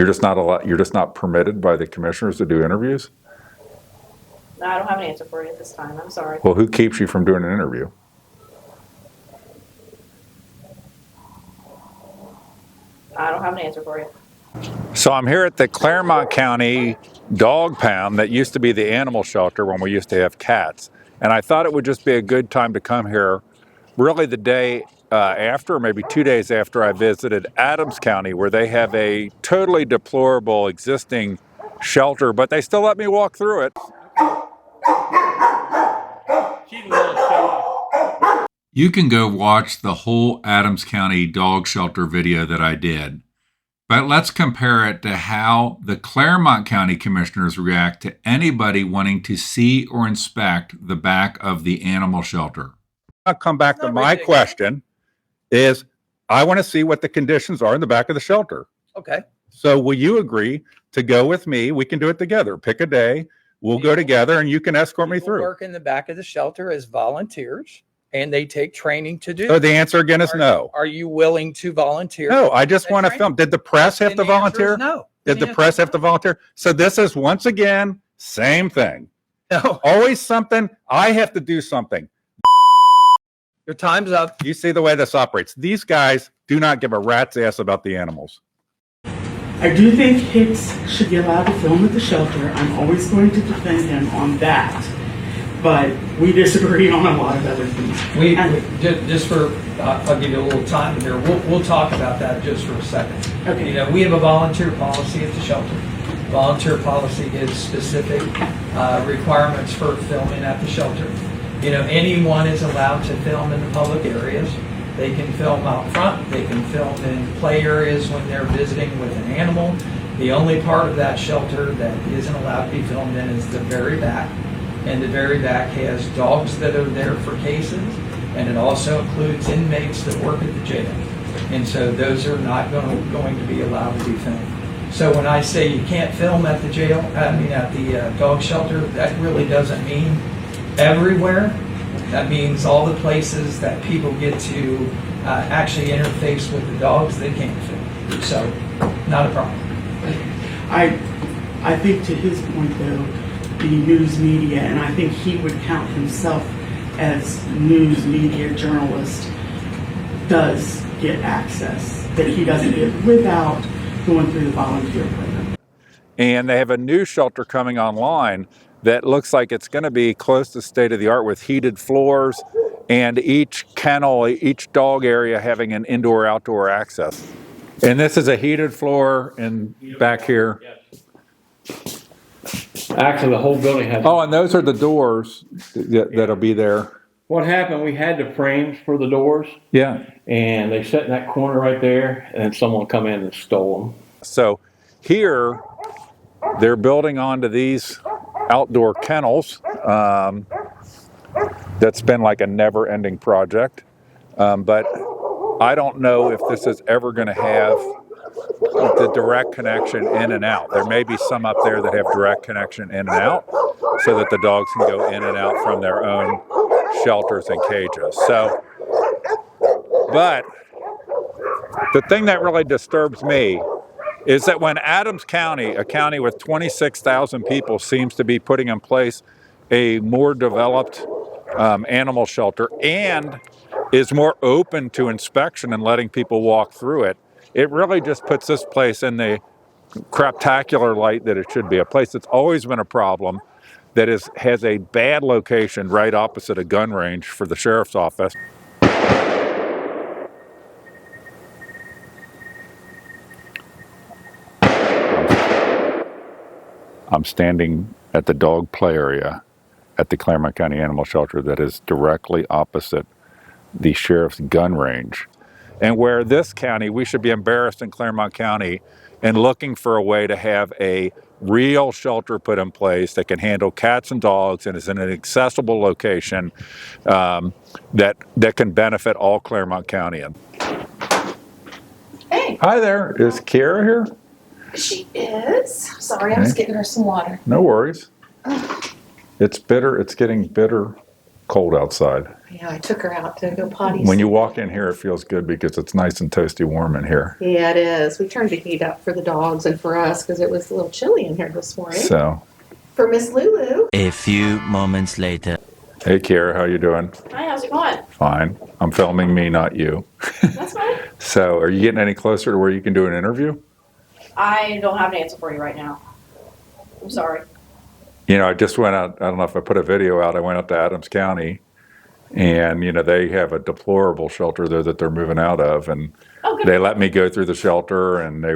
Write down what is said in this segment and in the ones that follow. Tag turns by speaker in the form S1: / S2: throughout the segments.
S1: You're just not permitted by the commissioners to do interviews?
S2: No, I don't have an answer for you at this time. I'm sorry.
S1: Well, who keeps you from doing an interview?
S2: I don't have an answer for you.
S1: So I'm here at the Clermont County dog pound that used to be the animal shelter when we used to have cats. And I thought it would just be a good time to come here really the day after, or maybe 2 days after I visited Adams County, where they have a totally deplorable existing shelter, but they still let me walk through it. You can go watch the whole Adams County dog shelter video that I did. But let's compare it to how the Clermont County commissioners react to anybody wanting to see or inspect the back of the animal shelter. I'll come back to my question is, I want to see what the conditions are in the back of the shelter.
S3: Okay.
S1: So will you agree to go with me? We can do it together. Pick a day. We'll go together and you can escort me through.
S3: Work in the back of the shelter as volunteers, and they take training to do.
S1: So the answer again is no.
S3: Are you willing to volunteer?
S1: No, I just want to film. Did the press have to volunteer?
S3: No.
S1: Did the press have to volunteer? So this is once again, same thing.
S3: No.
S1: Always something. I have to do something.
S3: Your time's up.
S1: You see the way this operates. These guys do not give a rat's ass about the animals.
S4: I do think Hicks should be allowed to film at the shelter. I'm always going to defend him on that. But we disagree on a lot of other things.
S3: Just for, I'll give you a little time here. We'll talk about that just for a second.
S4: Okay.
S3: You know, we have a volunteer policy at the shelter. Volunteer policy gives specific requirements for filming at the shelter. You know, anyone is allowed to film in the public areas. They can film out front. They can film in play areas when they're visiting with an animal. The only part of that shelter that isn't allowed to be filmed in is the very back. And the very back has dogs that are there for cases, and it also includes inmates that work at the jail. And so those are not going to be allowed to be filmed. So when I say you can't film at the jail, I mean at the dog shelter, that really doesn't mean everywhere. That means all the places that people get to actually interface with the dogs, they can't film. So, not a problem.
S4: I think to his point though, the news media, and I think he would count himself as news media journalist, does get access that he doesn't get without going through the volunteer program.
S1: And they have a new shelter coming online that looks like it's going to be close to state of the art with heated floors and each kennel, each dog area having an indoor-outdoor access. And this is a heated floor in back here.
S5: Actually, the whole building has.
S1: Oh, and those are the doors that'll be there.
S5: What happened, we had the frames for the doors.
S1: Yeah.
S5: And they sat in that corner right there, and then someone come in and stole them.
S1: So here, they're building onto these outdoor kennels. That's been like a never-ending project. But I don't know if this is ever going to have the direct connection in and out. There may be some up there that have direct connection in and out so that the dogs can go in and out from their own shelters and cages. So, but the thing that really disturbs me is that when Adams County, a county with 26,000 people, seems to be putting in place a more developed animal shelter and is more open to inspection and letting people walk through it, it really just puts this place in the craptacular light that it should be. A place that's always been a problem, that has a bad location right opposite a gun range for the sheriff's office. I'm standing at the dog play area at the Clermont County Animal Shelter that is directly opposite the sheriff's gun range. And where this county, we should be embarrassed in Clermont County and looking for a way to have a real shelter put in place that can handle cats and dogs and is in an accessible location that can benefit all Clermont County.
S2: Hey.
S1: Hi there, is Kiarah here?
S2: She is. Sorry, I was getting her some water.
S1: No worries. It's bitter, it's getting bitter cold outside.
S6: Yeah, I took her out to go potty.
S1: When you walk in here, it feels good because it's nice and toasty warm in here.
S6: Yeah, it is. We turned the heat up for the dogs and for us because it was a little chilly in here this morning.
S1: So,
S6: For Miss Lulu.
S7: A few moments later.
S1: hey, Kiarah, how you doing?
S2: Hi, how's it going?
S1: Fine. I'm filming me, not you.
S2: That's fine.
S1: So, are you getting any closer to where you can do an interview?
S2: I don't have an answer for you right now. I'm sorry.
S1: You know, I just went out, I don't know if I put a video out, I went up to Adams County, and, you know, they have a deplorable shelter there that they're moving out of, and
S2: Oh, good.
S1: they let me go through the shelter, and they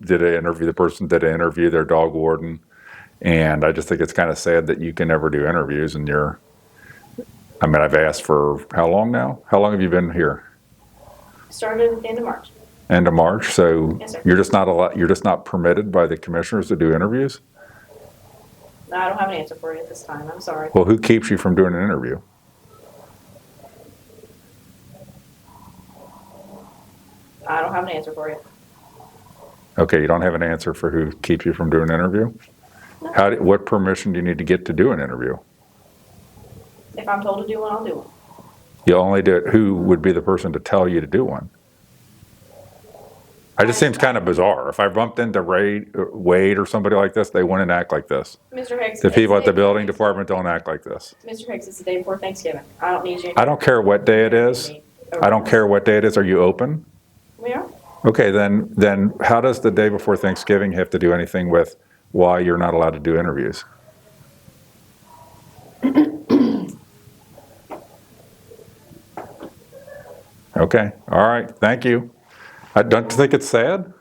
S1: did an interview, the person did an interview, their dog warden, and I just think it's kind of sad that you can never do interviews, and I mean, I've asked for, how long now? How long have you been here?
S2: Started at the end of March.
S1: End of March, so
S2: Yes, sir.
S1: you're just not permitted by the commissioners to do interviews?
S2: No, I don't have an answer for you at this time. I'm sorry.
S1: Well, who keeps you from doing an interview?
S2: I don't have an answer for you.
S1: Okay, you don't have an answer for who keeps you from doing an interview? What permission do you need to get to do an interview?
S2: If I'm told to do one, I'll do one.
S1: You only do it, who would be the person to tell you to do one? It just seems kind of bizarre. If I bumped into Wade or somebody like this, they wouldn't act like this.
S2: Mr. Hicks.
S1: The
S2: it's
S1: people at the
S2: day
S1: building
S2: before
S1: department don't act like this.
S2: Thanksgiving. Mr. Hicks, it's the day before Thanksgiving. I don't need you.
S1: I don't care what day it is. I don't care what day it is. Are you open?
S2: We are.
S1: Okay, then how does the day before Thanksgiving have to do anything with why you're not allowed to do interviews? Okay, all right, thank you. Don't you think it's sad?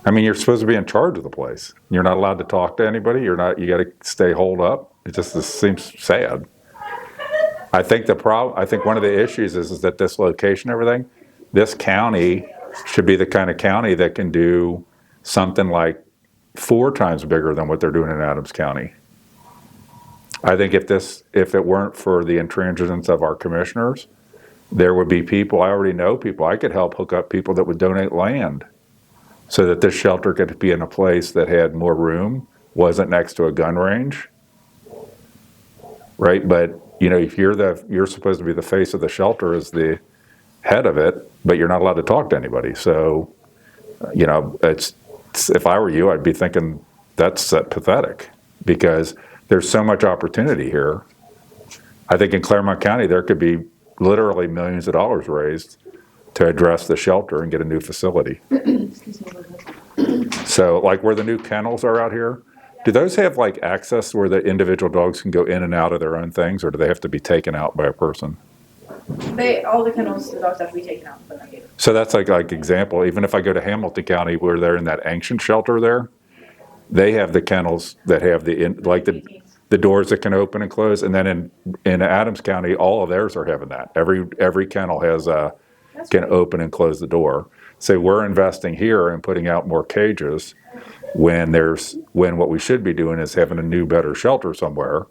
S1: I mean, you're supposed to be in charge of the place. You're not allowed to talk to anybody. You got to stay holed up. It just seems sad. I think one of the issues is that this location, everything, this county should be the kind of county that can do something like 4 times bigger than what they're doing in Adams County. I think if it weren't for the intransigence of our commissioners, there would be people, I already know people, I could help hook up people that would donate land so that this shelter could be in a place that had more room, wasn't next to a gun range, right? But, you know, if you're supposed to be the face of the shelter as the head of it, but you're not allowed to talk to anybody. So, you know, if I were you, I'd be thinking that's pathetic because there's so much opportunity here. I think in Clermont County, there could be literally millions of dollars raised to address the shelter and get a new facility. So like where the new kennels are out here, do those have like access where the individual dogs can go in and out of their own things, or do they have to be taken out by a person?
S2: All the kennels, the dogs have to be taken out. But
S1: So that's like example, even if I go to Hamilton County where they're in that ancient shelter there, they have the kennels that have the doors that can open and close, and then in Adams County, all of theirs are having that. Every kennel can open and close the door. So we're investing here and putting out more cages when what we should be doing is having a new, better shelter somewhere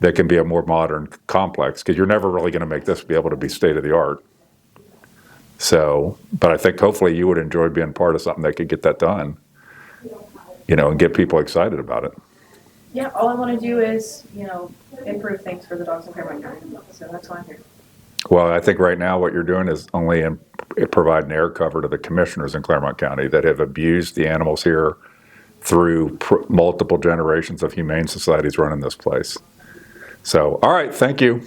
S1: that can be a more modern complex, because you're never really going to make this be able to be state of the art. So, but I think hopefully you would enjoy being part of something that could get that done, you know, and get people excited about it.
S2: yeah, all I want to do is, you know, improve things for the dogs in Clermont County. So that's why I'm here.
S1: Well, I think right now what you're doing is only providing air cover to the commissioners in Clermont County that have abused the animals here through multiple generations of humane societies running this place. So, all right, thank you.